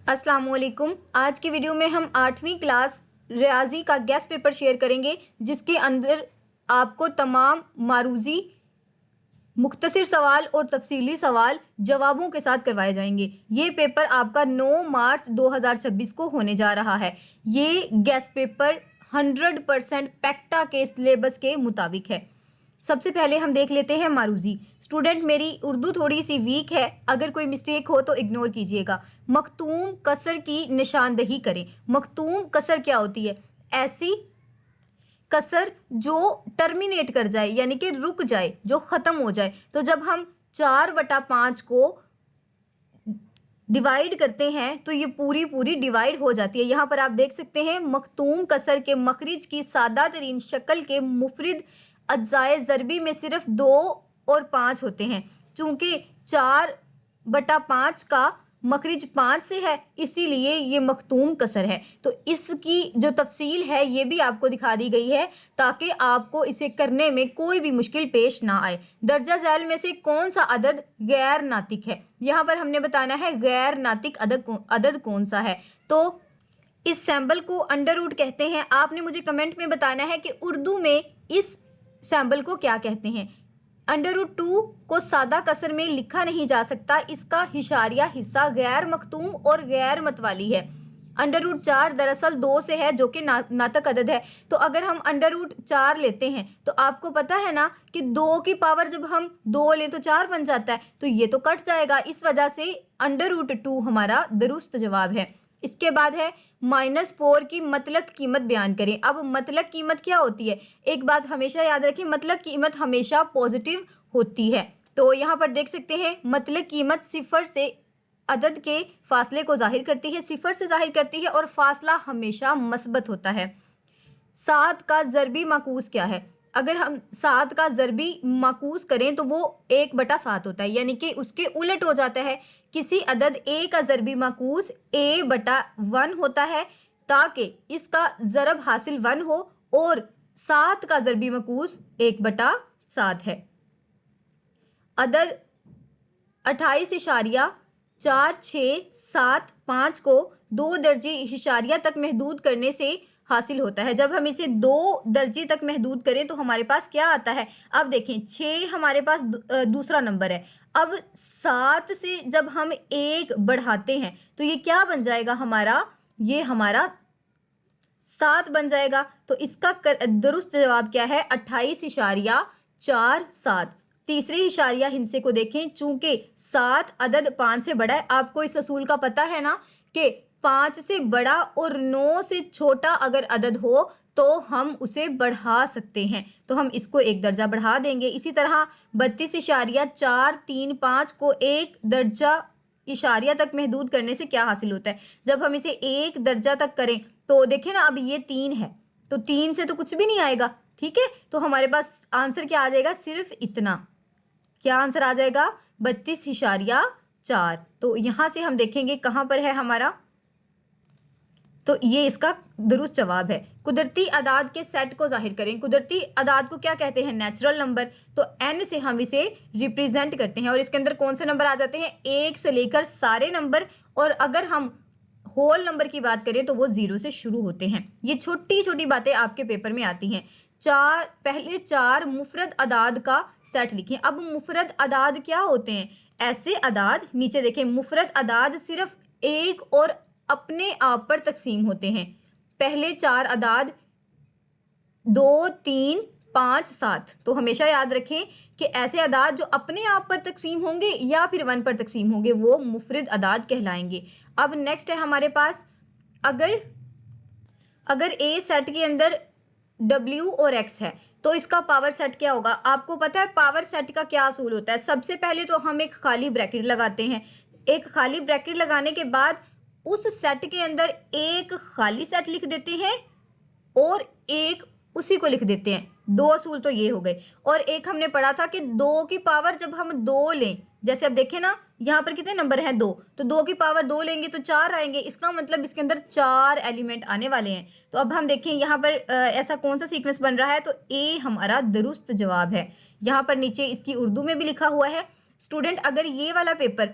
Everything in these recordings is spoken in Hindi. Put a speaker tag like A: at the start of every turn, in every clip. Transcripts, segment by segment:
A: अस्सलाम वालेकुम। आज की वीडियो में हम 8वीं क्लास रियाजी का गेस्ट पेपर शेयर करेंगे, जिसके अंदर आपको तमाम मारूजी मुख्तसर सवाल और तफसीली सवाल जवाबों के साथ करवाए जाएंगे। ये पेपर आपका 9 मार्च 2026 को होने जा रहा है। ये गेस्ट पेपर 100% पैक्टा के सिलेबस के मुताबिक है। सबसे पहले हम देख लेते हैं मारूजी। स्टूडेंट, मेरी उर्दू थोड़ी सी वीक है, अगर कोई मिस्टेक हो तो इग्नोर कीजिएगा। मखतूम कसर की निशानदही करें। मखतूम कसर क्या होती है? ऐसी कसर जो टर्मिनेट कर जाए, यानी कि रुक जाए, जो ख़त्म हो जाए। तो जब हम 4/5 को डिवाइड करते हैं तो ये पूरी डिवाइड हो जाती है। यहाँ पर आप देख सकते हैं मखतूम कसर के मखरिज की सादा तरीन शक्ल के मुफरिद अज्जाए ज़रबी में सिर्फ 2 और 5 होते हैं। चूँकि 4/5 का मखरिज 5 से है, इसीलिए ये मखतूम कसर है। तो इसकी जो तफसील है ये भी आपको दिखा दी गई है, ताकि आपको इसे करने में कोई भी मुश्किल पेश ना आए। दर्जा झैल में से कौन सा अदद गैर नातिक है? यहाँ पर हमने बताना है गैर नातिक अदद कौन सा है। तो इस सैम्बल को अंडर रूट कहते हैं। आपने मुझे कमेंट में बताना है कि उर्दू में इस सैम्बल को क्या कहते हैं। √2 को सादा कसर में लिखा नहीं जा सकता, इसका हिशारिया हिस्सा गैर मखतूम और गैर मतवाली है। √4 दरअसल 2 से है, जो कि नातक अदद है। तो अगर हम √4 लेते हैं तो आपको पता है ना कि 2 की पावर जब हम 2 लें तो 4 बन जाता है, तो ये तो कट जाएगा। इस वजह से √2 हमारा दुरुस्त जवाब है। इसके बाद है -4 की मतलक कीमत बयान करें। अब मतलक कीमत क्या होती है? एक बात हमेशा याद रखें, मतलक कीमत हमेशा पॉजिटिव होती है। तो यहाँ पर देख सकते हैं मतलक कीमत सिफर से अदद के फासले को जाहिर करती है, सिफर से जाहिर करती है, और फासला हमेशा मस्बत होता है। 7 का ज़रबी माकूस क्या है? अगर हम 7 का ज़रबी माकूस करें तो वो 1/7 होता है, यानी कि उसके उलट हो जाता है। किसी अदद a का ज़रबी माकूस a/1 होता है, ताकि इसका ज़रब हासिल 1 हो, और 7 का ज़रबी माकूस 1/7 है। अदद 28.4675 को 2 दर्जे इशारिया तक महदूद करने से हासिल होता है। जब हम इसे 2 दर्जे तक महदूद करें तो हमारे पास क्या आता है? अब देखें, 6 हमारे पास दूसरा नंबर है। अब 7 से जब हम 1 बढ़ाते हैं तो ये क्या बन जाएगा हमारा? ये हमारा 7 बन जाएगा। तो इसका दुरुस्त जवाब क्या है? 28.47। तीसरे इशारिया हिंसे को देखें। चूंकि 7 अदद 5 से बड़ा है, आपको इस असूल का पता है ना कि 5 से बड़ा और 9 से छोटा अगर अदद हो तो हम उसे बढ़ा सकते हैं, तो हम इसको 1 दर्जा बढ़ा देंगे। इसी तरह 32.435 को 1 दर्जा इशारिया तक महदूद करने से क्या हासिल होता है? जब हम इसे 1 दर्जा तक करें तो देखें ना, अब ये 3 है, तो 3 से तो कुछ भी नहीं आएगा। ठीक है, तो हमारे पास आंसर क्या आ जाएगा? सिर्फ इतना। क्या आंसर आ जाएगा? 32.4। तो यहाँ से हम देखेंगे कहाँ पर है हमारा, तो ये इसका दुरुस्त जवाब है। कुदरती अदाद के सेट को जाहिर करें। कुदरती अदाद को क्या कहते हैं? Natural number. तो n से हम इसे रिप्रेजेंट करते हैं, और इसके अंदर कौन से नंबर आ जाते हैं? 1 से लेकर सारे नंबर, और अगर हम होल नंबर की बात करें तो वो 0 से शुरू होते हैं। ये छोटी छोटी बातें आपके पेपर में आती हैं। पहले 4 मुफरद अदाद का सेट लिखें। अब मुफरद अदाद क्या होते हैं? ऐसे अदाद, नीचे देखें, मुफरद अदाद सिर्फ एक और अपने आप पर तकसीम होते हैं। पहले 4 अदाद 2, 3, 5, 7। तो हमेशा याद रखें कि ऐसे अदाद जो अपने आप पर तकसीम होंगे या फिर 1 पर तकसीम होंगे वो मुफरद अदाद कहलाएंगे। अब नेक्स्ट है हमारे पास, अगर ए सेट के अंदर W और X है तो इसका पावर सेट क्या होगा? आपको पता है पावर सेट का क्या असूल होता है? सबसे पहले तो हम एक खाली ब्रैकेट लगाते हैं। एक खाली ब्रैकेट लगाने के बाद उस सेट के अंदर एक खाली सेट लिख देते हैं और एक उसी को लिख देते हैं। 2 असूल तो ये हो गए। और एक हमने पढ़ा था कि 2 की पावर जब हम 2 लें, जैसे अब देखें ना, यहाँ पर कितने नंबर हैं? 2। तो 2 की पावर 2 लेंगे तो 4 आएंगे। इसका मतलब इसके अंदर 4 एलिमेंट आने वाले हैं। तो अब हम देखें यहाँ पर ऐसा कौन सा सीक्वेंस बन रहा है, तो ए हमारा दुरुस्त जवाब है। यहाँ पर नीचे इसकी उर्दू में भी लिखा हुआ है। स्टूडेंट, अगर ये वाला paper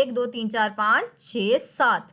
A: 1 2 3 4 5 6 7.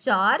A: 4.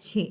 A: 6.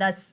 A: 10.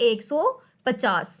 A: 150.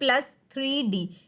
A: + 3D.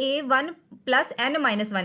A: A1 + n-1.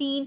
A: 3.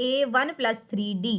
A: A1 + 3D.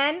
A: an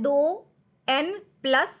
A: 2n +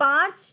A: 5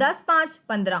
A: 10 5 15,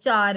A: 4,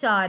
A: 4,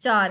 A: 4.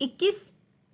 A: 21.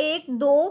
A: 1 2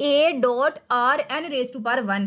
A: A.Rn⁻1.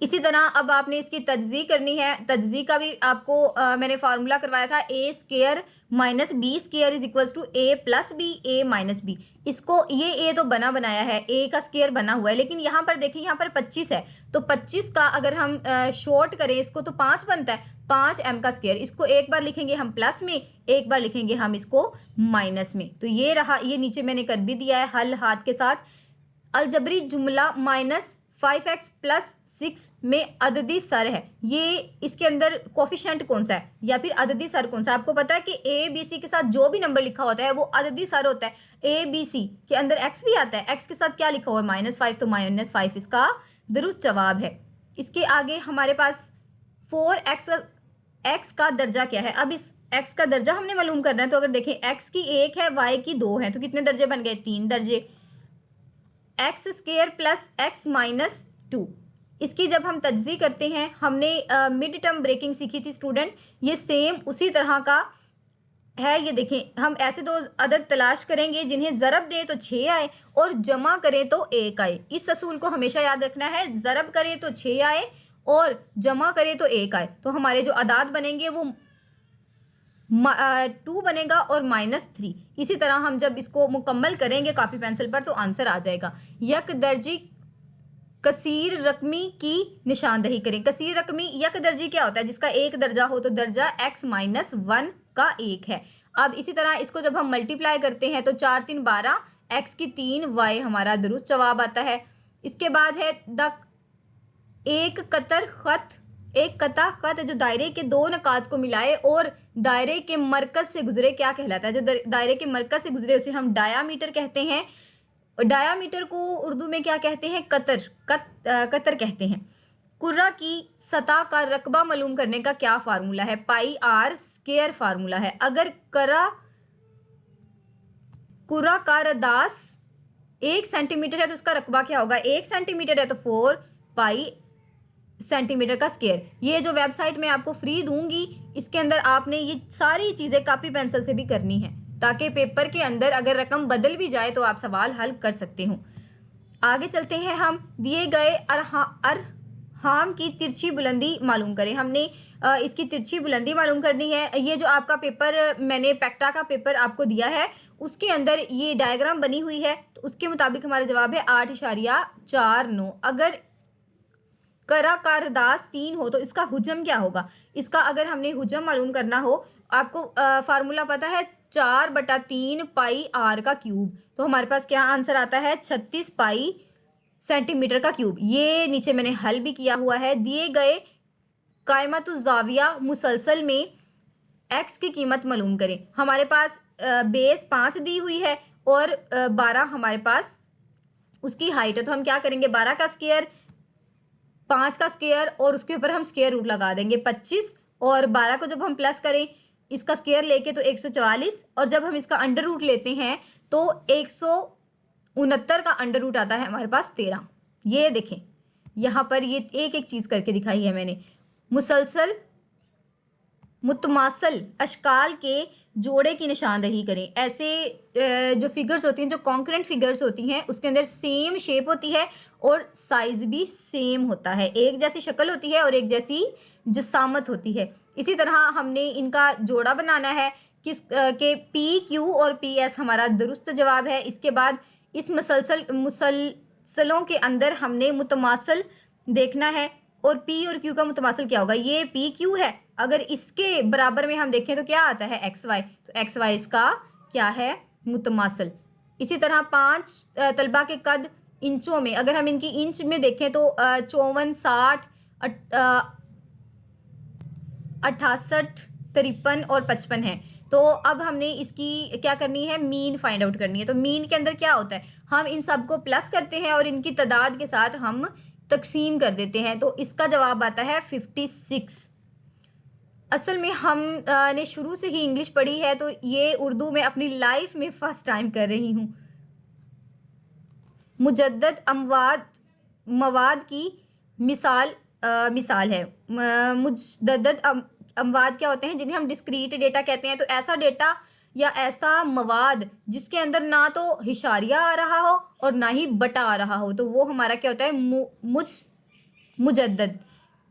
A: इसी तरह अब आपने इसकी तजज़ी करनी है। तजज़ी का भी आपको मैंने फार्मूला करवाया था, A square minus B square is equals to A plus B A minus B. इसको ये ए तो बना बनाया है, ए का स्केयर बना हुआ है, लेकिन यहाँ पर देखिए यहाँ पर 25 है, तो 25 का अगर हम शॉर्ट करें इसको तो 5 बनता है, 5 m का स्केयर। इसको एक बार लिखेंगे हम प्लस में, एक बार लिखेंगे हम इसको माइनस में। तो ये रहा, ये नीचे मैंने कर भी दिया है हल हाथ के साथ। अलजबरी जुमला माइनस 5x प्लस 6 में अददी सर है, ये इसके अंदर कोफिशेंट कौन सा है या फिर अददी सर कौन सा है? आपको पता है कि ए बी सी के साथ जो भी नंबर लिखा होता है वो अददी सर होता है। ए बी सी के अंदर एक्स भी आता है, एक्स के साथ क्या लिखा हुआ है? -5, तो -5 इसका दुरुस्त जवाब है। इसके आगे हमारे पास 4x, एक्स का दर्जा क्या है? अब इस एक्स का दर्जा हमने मालूम करना है, तो अगर देखें एक्स की 1 है, वाई की 2 है, तो कितने दर्जे बन गए? 3 दर्जे। X square plus x minus 2, इसकी जब हम तजज़ी करते हैं, हमने मिड टर्म ब्रेकिंग सीखी थी स्टूडेंट, ये सेम उसी तरह का है। ये देखें, हम ऐसे दो अदद तलाश करेंगे जिन्हें ज़रब दें तो 6 आए और जमा करें तो 1 आए। इस असूल को हमेशा याद रखना है, ज़रब करें तो 6 आए और जमा करें तो 1 आए। तो हमारे जो अदाद बनेंगे वो 2 बनेगा और -3। इसी तरह हम जब इसको मुकम्मल करेंगे कॉपी पेंसिल पर तो आंसर आ जाएगा। यक दर्जी कसीर रकमी की निशानदही करें। कसीर रकमी यक दर्जी क्या होता है? जिसका एक दर्जा हो, तो दर्जा x-1 का 1 है। अब इसी तरह इसको जब हम मल्टीप्लाई करते हैं तो 4 3 12, x की 3, y हमारा दुरुस्त जवाब आता है। इसके बाद है एक कतर खत, एक कता खत जो दायरे के दो नकात को मिलाए और दायरे के मरकज से गुजरे क्या कहलाता है? जो दायरे के मरकज से गुजरे उसे हम डायामीटर कहते हैं। डायामीटर को उर्दू में क्या कहते हैं? कतर कहते हैं। कुर्रा की सतह का रकबा मालूम करने का क्या फार्मूला है? पाई आर स्केयर फार्मूला है। अगर कुर्रा का रदास 1 सेंटीमीटर है तो उसका रकबा क्या होगा? 1 सेंटीमीटर है तो 4 पाई सेंटीमीटर का स्केयर। ये जो वेबसाइट मैं आपको फ्री दूंगी, इसके अंदर आपने ये सारी चीज़ें कॉपी पेंसिल से भी करनी है, ताकि पेपर के अंदर अगर रकम बदल भी जाए तो आप सवाल हल कर सकते हो। आगे चलते हैं, हम दिए गए अरहाम की तिरछी बुलंदी मालूम करें। हमने इसकी तिरछी बुलंदी मालूम करनी है। ये जो आपका पेपर, मैंने पैक्टा का पेपर आपको दिया है, उसके अंदर ये डायग्राम बनी हुई है, तो उसके मुताबिक हमारा जवाब है 8.49। अगर करा का रदास 3 हो तो इसका हुजम क्या होगा? इसका अगर हमने हुजम मालूम करना हो, आपको फार्मूला पता है 4/3 पाई आर का क्यूब, तो हमारे पास क्या आंसर आता है? 36 पाई सेंटीमीटर का क्यूब। ये नीचे मैंने हल भी किया हुआ है। दिए गए कायमतु ज़ाविया मुसलसल में एक्स की कीमत मालूम करें। हमारे पास बेस 5 दी हुई है और 12 हमारे पास उसकी हाइट है, तो हम क्या करेंगे? 12 का स्केयर, 5 का स्केयर और उसके ऊपर हम स्केयर रूट लगा देंगे 25, और 12 को जब हम प्लस करें इसका स्केयर लेके तो 144, और जब हम इसका अंडर रूट लेते हैं तो 169 का अंडर रूट आता है हमारे पास 13। ये देखें यहाँ पर ये एक एक चीज़ करके दिखाई है मैंने। मुसलसल मुतमासल अशकाल के जोड़े की निशानदही करें। ऐसे जो फिगर्स होती हैं, जो कॉन्करेंट फिगर्स होती हैं, उसके अंदर सेम शेप होती है और साइज भी सेम होता है, एक जैसी शक्ल होती है और एक जैसी जिसामत होती है। इसी तरह हमने इनका जोड़ा बनाना है के पी क्यू और पी एस हमारा दुरुस्त जवाब है। इसके बाद इस मुसलसलों के अंदर हमने मुतमासल देखना है, और पी और क्यू का मुतमासल क्या होगा? ये पी क्यू है। अगर इसके बराबर में हम देखें तो क्या आता है? एक्स वाई, तो एक्स वाई इसका क्या है? मुतमासल। इसी तरह 5 तलबा के कद इंचों में, अगर हम इनकी इंच में देखें तो 54, 60, 68, 53 और 55 है। तो अब हमने इसकी क्या करनी है? मीन फाइंड आउट करनी है। तो मीन के अंदर क्या होता है? हम इन सबको प्लस करते हैं और इनकी तादाद के साथ हम तकसीम कर देते हैं, तो इसका जवाब आता है 56। असल में हम ने शुरू से ही इंग्लिश पढ़ी है, तो ये उर्दू में अपनी लाइफ में फर्स्ट टाइम कर रही हूँ। मुजद्दद मवाद की मिसाल है। मुजद्दद अमवाद क्या होते हैं? जिन्हें हम डिस्क्रीट डेटा कहते हैं। तो ऐसा डेटा या ऐसा मवाद जिसके अंदर ना तो हिशारिया आ रहा हो और ना ही बटा आ रहा हो, तो वो हमारा क्या होता है? मुजद्दद।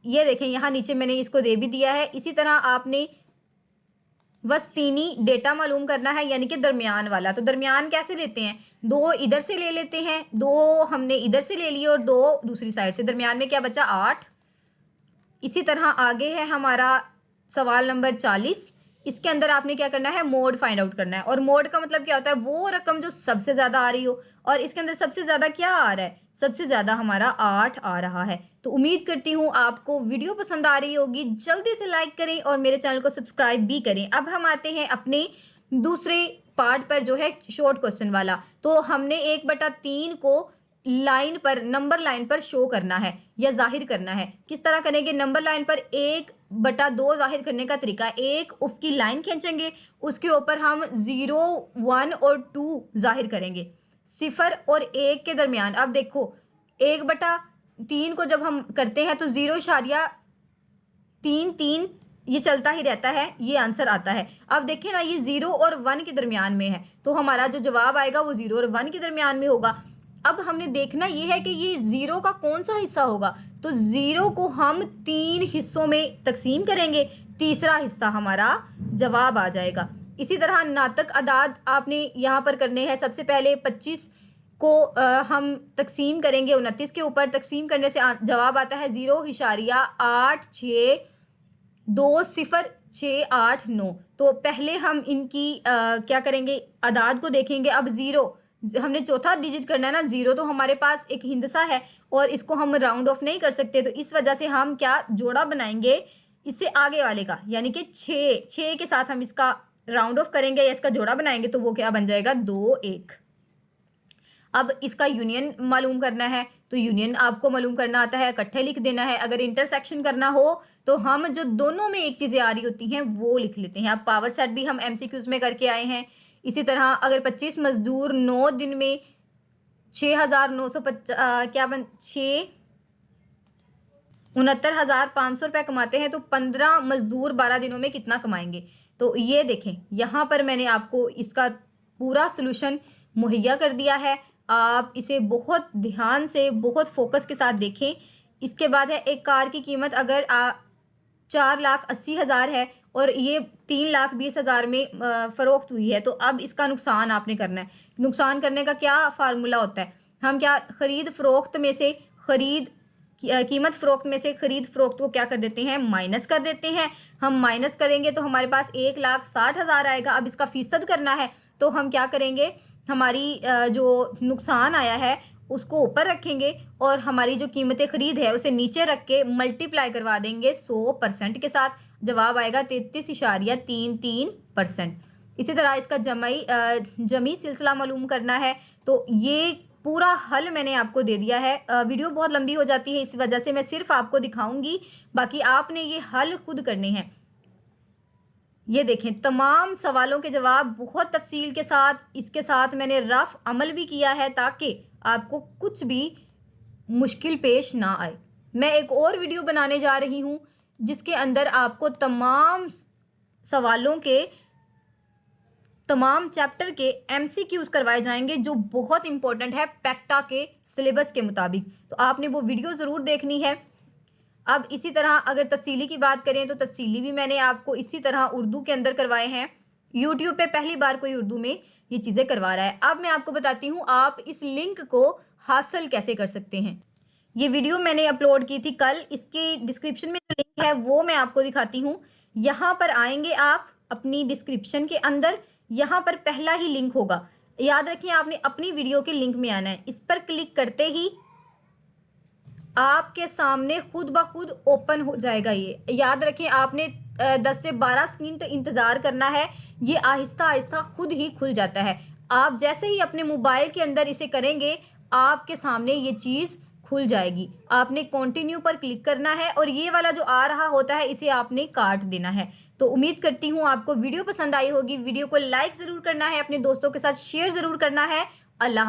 A: ये देखें यहाँ नीचे मैंने इसको दे भी दिया है। इसी तरह आपने वस्तीनी डेटा मालूम करना है, यानी कि दरमियान वाला। तो दरमियान कैसे लेते हैं, 2 इधर से ले लेते हैं, 2 हमने इधर से ले लिए और 2 दूसरी साइड से। दरमियान में क्या बचा, 8। इसी तरह आगे है हमारा सवाल नंबर 40। इसके अंदर आपने क्या करना है, मोड फाइंड आउट करना है। और मोड का मतलब क्या होता है, वो रकम जो सबसे ज़्यादा आ रही हो। और इसके अंदर सबसे ज़्यादा क्या आ रहा है, सबसे ज़्यादा हमारा 8 आ रहा है। तो उम्मीद करती हूँ आपको वीडियो पसंद आ रही होगी। जल्दी से लाइक करें और मेरे चैनल को सब्सक्राइब भी करें। अब हम आते हैं अपने दूसरे पार्ट पर, जो है शॉर्ट क्वेश्चन वाला। तो हमने 1/3 को लाइन पर, नंबर लाइन पर शो करना है या जाहिर करना है। किस तरह करेंगे, नंबर लाइन पर 1/2 जाहिर करने का तरीका, एक उफ की लाइन खींचेंगे, उसके ऊपर हम 0, 1 और 2 जाहिर करेंगे, 0 और 1 के दरमियान। अब देखो 1/3 को जब हम करते हैं तो 0.33 ये चलता ही रहता है, ये आंसर आता है। अब देखिए ना, ये 0 और 1 के दरमियान में है, तो हमारा जो जवाब आएगा वो 0 और 1 के दरमियान में होगा। अब हमने देखना ये है कि ये 0 का कौन सा हिस्सा होगा। तो 0 को हम 3 हिस्सों में तकसीम करेंगे, तीसरा हिस्सा हमारा जवाब आ जाएगा। इसी तरह नातक अदाद आपने यहाँ पर करने हैं। सबसे पहले 25 को हम तकसीम करेंगे 29 के ऊपर। तकसीम करने से जवाब आता है 0.86200689। तो पहले हम इनकी क्या करेंगे, अदाद को देखेंगे। अब 0 हमने चौथा डिजिट करना है ना, 0 तो हमारे पास एक हिंदसा है और इसको हम राउंड ऑफ नहीं कर सकते, तो इस वजह से हम क्या जोड़ा बनाएंगे इससे आगे वाले का, यानी कि 6 के साथ हम इसका राउंड ऑफ करेंगे या इसका जोड़ा बनाएंगे, तो वो क्या बन जाएगा, 2 1। अब इसका यूनियन मालूम करना है, तो यूनियन आपको मालूम करना आता है, इकट्ठे लिख देना है। अगर इंटरसेक्शन करना हो तो हम जो दोनों में एक चीज़ें आ रही होती हैं वो लिख लेते हैं। अब पावर सेट भी हम MCQs में करके आए हैं। इसी तरह अगर 25 मजदूर 9 दिन में 69,500 रुपये कमाते हैं, तो 15 मजदूर 12 दिनों में कितना कमाएंगे। तो ये देखें, यहाँ पर मैंने आपको इसका पूरा सोल्यूशन मुहैया कर दिया है। आप इसे बहुत ध्यान से, बहुत फोकस के साथ देखें। इसके बाद है, एक कार की कीमत अगर 4,80,000 है और ये 3,20,000 में फ़रोख्त हुई है, तो अब इसका नुकसान आपने करना है। नुकसान करने का क्या फार्मूला होता है, हम क्या कीमत फ़रोख्त में से ख़रीद फ़रोख्त को क्या कर देते हैं, माइनस कर देते हैं। हम माइनस करेंगे तो हमारे पास 1,60,000 आएगा। अब इसका फ़ीसद करना है, तो हम क्या करेंगे, हमारी जो नुकसान आया है उसको ऊपर रखेंगे और हमारी जो कीमत ख़रीद है उसे नीचे रख के मल्टीप्लाई करवा देंगे 100% के साथ। जवाब आएगा 33.33%। इसी तरह इसका जमी सिलसिला मालूम करना है, तो ये पूरा हल मैंने आपको दे दिया है। वीडियो बहुत लंबी हो जाती है, इस वजह से मैं सिर्फ आपको दिखाऊंगी, बाकी आपने ये हल खुद करने हैं। ये देखें, तमाम सवालों के जवाब बहुत तफसील के साथ, इसके साथ मैंने रफ अमल भी किया है ताकि आपको कुछ भी मुश्किल पेश ना आए। मैं एक और वीडियो बनाने जा रही हूँ जिसके अंदर आपको तमाम सवालों के, तमाम चैप्टर के MCQs करवाए जाएंगे जो बहुत इंपॉर्टेंट है पैक्टा के सिलेबस के मुताबिक। तो आपने वो वीडियो ज़रूर देखनी है। अब इसी तरह अगर तफसीली की बात करें तो तफसीली भी मैंने आपको इसी तरह उर्दू के अंदर करवाए हैं। यूट्यूब पे पहली बार कोई उर्दू में ये चीज़ें करवा रहा है। अब मैं आपको बताती हूँ आप इस लिंक को हासिल कैसे कर सकते हैं। ये वीडियो मैंने अपलोड की थी कल, इसके डिस्क्रिप्शन में जो लिंक है वो मैं आपको दिखाती हूँ। यहाँ पर आएंगे आप अपनी डिस्क्रिप्शन के अंदर, यहाँ पर पहला ही लिंक होगा। याद रखिए आपने अपनी वीडियो के लिंक में आना है। इस पर क्लिक करते ही आपके सामने खुद ब खुद ओपन हो जाएगा। ये याद रखें, आपने 10 से 12 सेकंड तो इंतज़ार करना है। ये आहिस्ता आहिस्ता खुद ही खुल जाता है। आप जैसे ही अपने मोबाइल के अंदर इसे करेंगे आपके सामने ये चीज़ खुल जाएगी। आपने कंटिन्यू पर क्लिक करना है और ये वाला जो आ रहा होता है इसे आपने काट देना है। तो उम्मीद करती हूँ आपको वीडियो पसंद आई होगी। वीडियो को लाइक ज़रूर करना है, अपने दोस्तों के साथ शेयर ज़रूर करना है। अल्लाह।